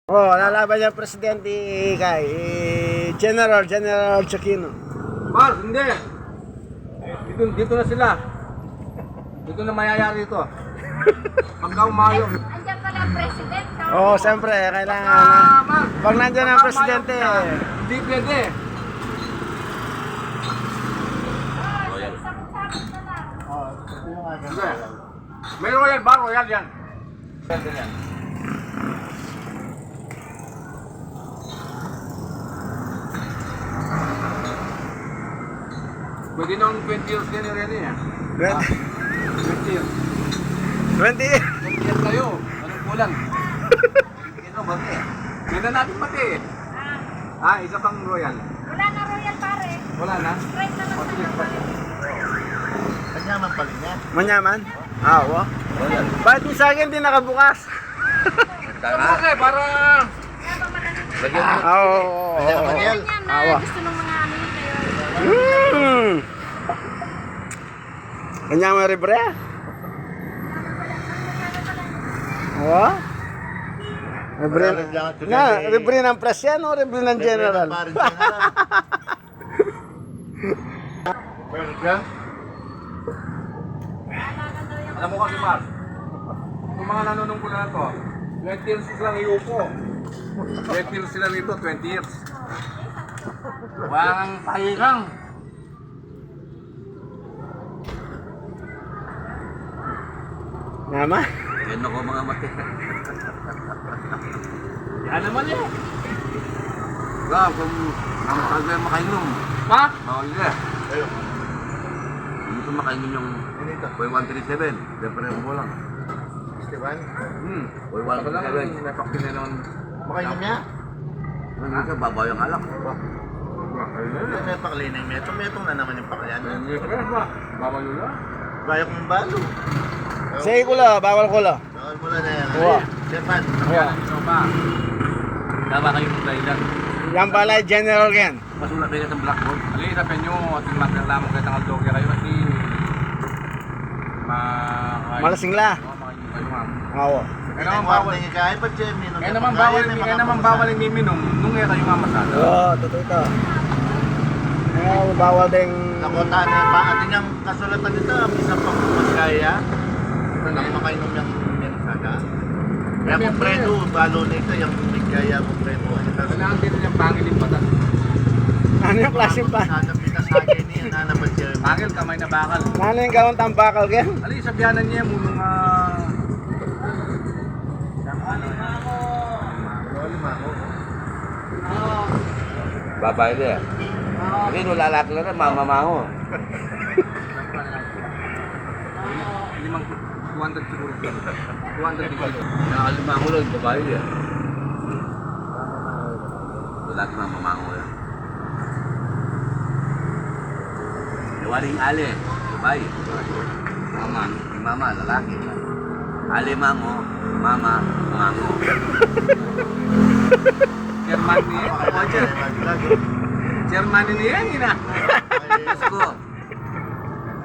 Oh, lalaban niya presidente kay General Chakino. Mar, hindi. Dito na sila. Dito na mayayari ito. Pagka umayaw. Andiyan pala ang president. Oh, siyempre kailangan. Mar, Pag nandiyan ang presidente. hindi pwede. Hindi. May royal bar, royal yan. Pwede yan. Pwede nung 20 years din yung ready eh. 20 years. 20. 20 years kayo. Anong kulang? Ito, bati. Ganda natin pati eh. Isa pang royal. Wala na royal pare. Wala na? Straight na lang O, sige, sa pati. Kanyaman pa rin yan. Manyaman? Oo. Bakit yung sa akin di nakabukas? Okay, para... Oo. Manyaman yan. Yan na Awa. gusto ng mga ano yun kayo. Manyaman ribre? Oo. Ribre ribre ng press yan o ribre ng general? Alam mo kasi, Mar, yung mga nanunungkulan na to, 20 years lang iupo. 20 years sila nito, 20 years. Walang pahirang. Nama? Yan ako mga mati. Yan naman eh. Wala, kung ang tagal makainom. Pa? Bawal nila. Hindi ko makainom yung Boy 137. Siyempre mo lang. Esteban? Boy Wala lang, 137. may paktin na naman. Makainom niya? Ano sa babaw yung alak? May paklinay metong. Metong na naman yung paklian. Hindi ka ba? Bawal yun lang. Gaya kong balo. Sige ko la, bawal ko la. Bawal mo lang na yan. Oo. Stefan. Oo. Ito pa. Tama kayong dahilan. Yan pala general yan. Masulat kayo sa blackboard. Ali, isapin nyo, ating magkalaman kayo ng aldogya kayo kasi Malasing la. makainom kayo, ma'am. Oo. Kaya naman bawal. Kaya naman bawal yung miminom nung nga kayo mamasada. Oo, totoo ito. Bawal din. Nakota na pa atin yung kasulatan nito, isang pang maskaya. Nang makainom yung saga. Kaya kung predo, balo na ito, yung bigaya kung predo. Kailangan din yung pangil yung batas. Ano yung klaseng pa? Kita sa akin niya, nanabad siya. Pangil, kamay na bakal. Ano yung gawang tambakal yan? Ali, sabihanan niya mo nung Babae niya. Hindi, lalaki na rin, mamamaho. limang 200 siguro. 200 siguro. Nakalimango lang, babae niya. Lalaki mamamaho yan. Iwaring ali, babae. Mama, yung mama, lalaki. Ali mango, mama, mango. Chairman niya. Chairman niya yan, ina. Diyos ko.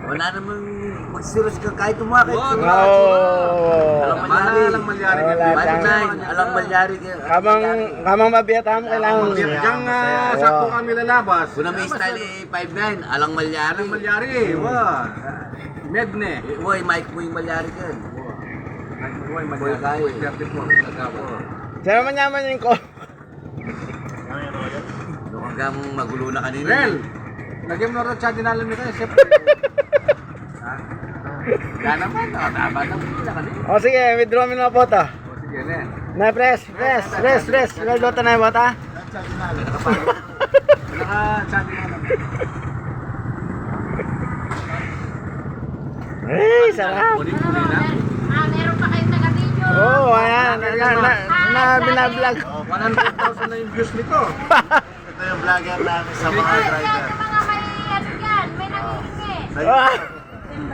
Wala namang magsiros ka kahit umakit. Oo. Alang malyari. Alang malyari. Alang malyari. Kamang mabiyata mo kailangan. Diyan sakto kami lalabas. Kung na may style 5'9", alang malyari. Alang malyari. Wah. Medne. Uy, Mike mo yung malyari ka. Uy, Uy, kaya. 34. Sino man yaman yung ko? Hanggang magulo na kanina. Rel. Lagyan mo na rin siya dinalam nito. Siyempre. Yan naman. Nakataba na. Pila ka din. O sige, withdraw mo na po to. O sige, ne. Na press. Lalo na yung bota. Naka-chat dinalam. Eh, sarap. Puli-puli na. Meron pa kayong taga-video. Oo, ayan. Na binablog. 100,000 na yung views nito. Ito yung vlogger namin sa mga Yan, driver. mga may ano yan, may nangingi. Ah,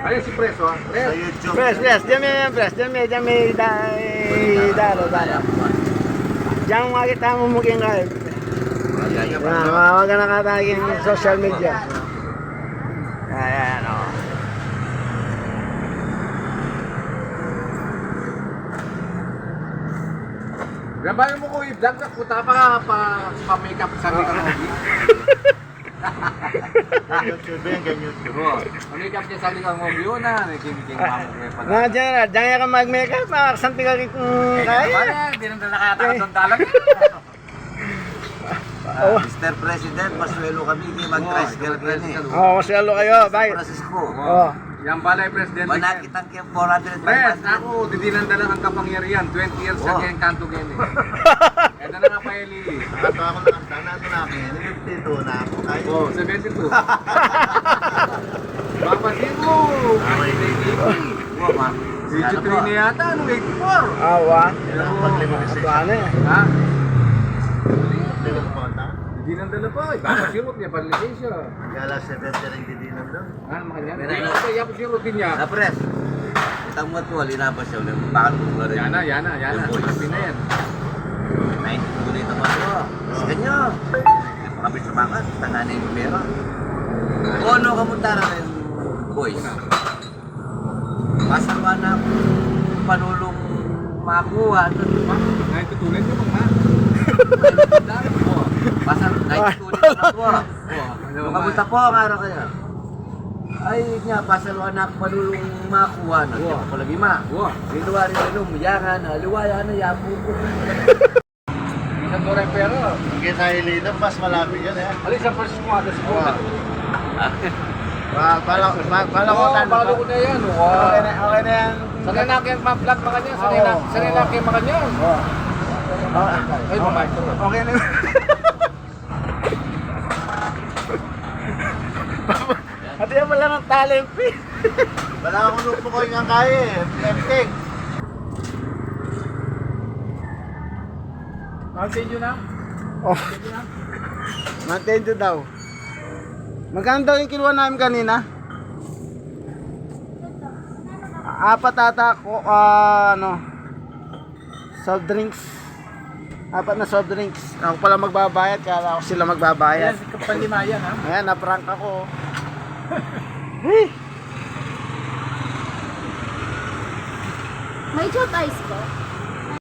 Ayun si Preso. Sa YouTube. press. Diyan may press. Diyan may dalo. Diyan makita mo muking live. Yan, wag ka nakatagin social media. Ayan, o. Sabayan mo ko i-vlog na puta pa-makeup sa likang Ogi. YouTube yan, ganyan YouTube. Pa-makeup niya sa likang Ogi yun na. Naking mamagay pa Nga dyan ka mag-makeup, makakasanti ka rin kung kaya. Hindi nang nakatakas ng dalag. Mr. President, maswelo kami, hindi mag-tricycle ka ni. Oo, masalo kayo, bye. Francisco, Oo. Yan pala yung presidente. manakitang kaya 400 Pres, ako, didinanda lang ang kapangyarihan. 20 years Oh. again, kanto gini. Ito na nga pa yung Lili. Nakato ako lang ang sana ito namin. 52 na ako. Tayo. Oh, 72. Papa Sigo! Video 3 na yata, anong 84? Awa. Yan ang pag-limitation. Ano eh. Ha? Tingnan po ata. Didinanda pa. Papa Sigo, niya paliligay siya. Gala 70 rin didinan doon. Ha, makanya? Hindi na siya, Papa Sigo din niya. Na pres, itang mo ito, linabas siya ulit. Bakal mo nga rin. Yana. Yung boys. Sabi na yan. 92 na ito mo ito. Sa kanya. Hindi pa kami sumakat. Tangan yung pera. O ano kamutara na yung boys? Pasama na panulong makuha. Naitutunan niyo mga. Pasal 92 na makuha. Kamusta po ang araw kaya? Ay nga, pasal anak panulong makuha na. Di pa ko lagi ma. Wow. Liluwari na lumayangan na, liwaya na yapo ko. Isang doray pero. Hindi tayo lilang, mas malapit yan eh. Alis ang first mo, atas mo. Pala ko Balo ko na yan. Okay na yan. Sanay na kayo ma-vlog mga niya. Sanay na kayo mga niya. Ay, mamay ko. Okay na. At yan pala ng talent eh. Wala akong lupo ko yung kaya eh. Empting. Continue na. Oh. Mantendo daw. Magkano daw yung kinuha namin kanina? 4 ata ko, soft drinks. 4 na soft drinks. Ako pala magbabayad, kaya ako sila magbabayad. Kapalimayan ha. Ayan, na-prank ako. May chop ice po?